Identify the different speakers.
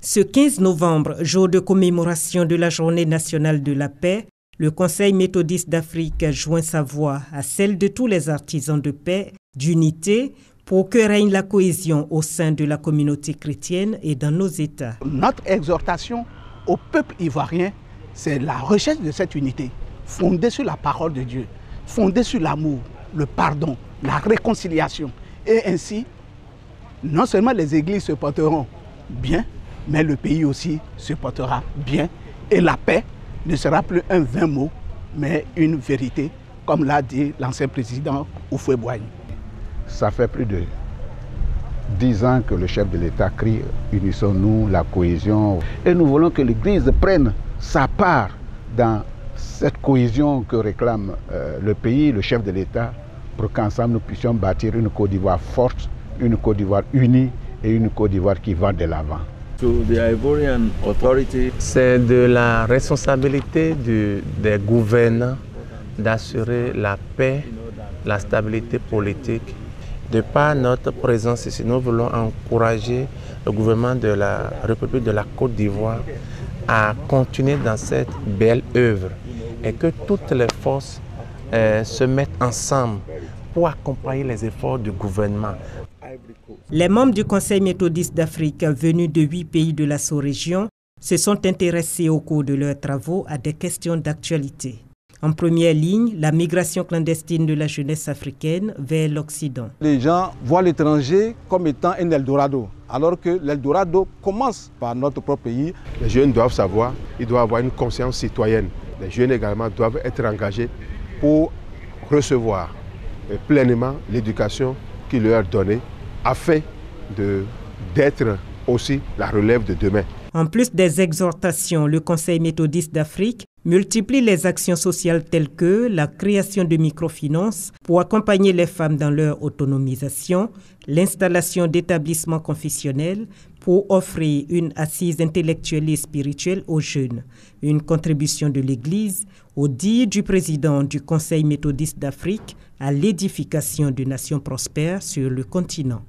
Speaker 1: Ce 15 novembre, jour de commémoration de la Journée nationale de la paix, le Conseil méthodiste d'Afrique joint sa voix à celle de tous les artisans de paix, d'unité, pour que règne la cohésion au sein de la communauté chrétienne et dans nos États.
Speaker 2: Notre exhortation au peuple ivoirien, c'est la recherche de cette unité, fondée sur la parole de Dieu, fondée sur l'amour, le pardon, la réconciliation. Et ainsi, non seulement les églises se porteront bien, mais le pays aussi se portera bien. Et la paix ne sera plus un vain mot, mais une vérité, comme l'a dit l'ancien président Houphouët-Boigny.
Speaker 3: Ça fait plus de 10 ans que le chef de l'État crie « Unissons-nous, la cohésion ». Et nous voulons que l'Église prenne sa part dans cette cohésion que réclame le pays, le chef de l'État, pour qu'ensemble nous puissions bâtir une Côte d'Ivoire forte, une Côte d'Ivoire unie et une Côte d'Ivoire qui va de l'avant.
Speaker 4: C'est de la responsabilité des gouvernants d'assurer la paix, la stabilité politique. De par notre présence ici, nous voulons encourager le gouvernement de la République de la Côte d'Ivoire à continuer dans cette belle œuvre et que toutes les forces se mettent ensemble pour accompagner les efforts du gouvernement.
Speaker 1: Les membres du Conseil méthodiste d'Afrique venus de 8 pays de la sous-région se sont intéressés au cours de leurs travaux à des questions d'actualité. En première ligne, la migration clandestine de la jeunesse africaine vers l'Occident.
Speaker 5: Les gens voient l'étranger comme étant un Eldorado, alors que l'Eldorado commence par notre propre pays.
Speaker 6: Les jeunes doivent savoir, ils doivent avoir une conscience citoyenne. Les jeunes également doivent être engagés pour recevoir pleinement l'éducation qui leur est donnée afin d'être aussi la relève de demain.
Speaker 1: En plus des exhortations, le Conseil méthodiste d'Afrique multiplie les actions sociales telles que la création de microfinances pour accompagner les femmes dans leur autonomisation, l'installation d'établissements confessionnels pour offrir une assise intellectuelle et spirituelle aux jeunes, une contribution de l'Église, au dire du président du Conseil méthodiste d'Afrique, à l'édification d'une nation prospère sur le continent.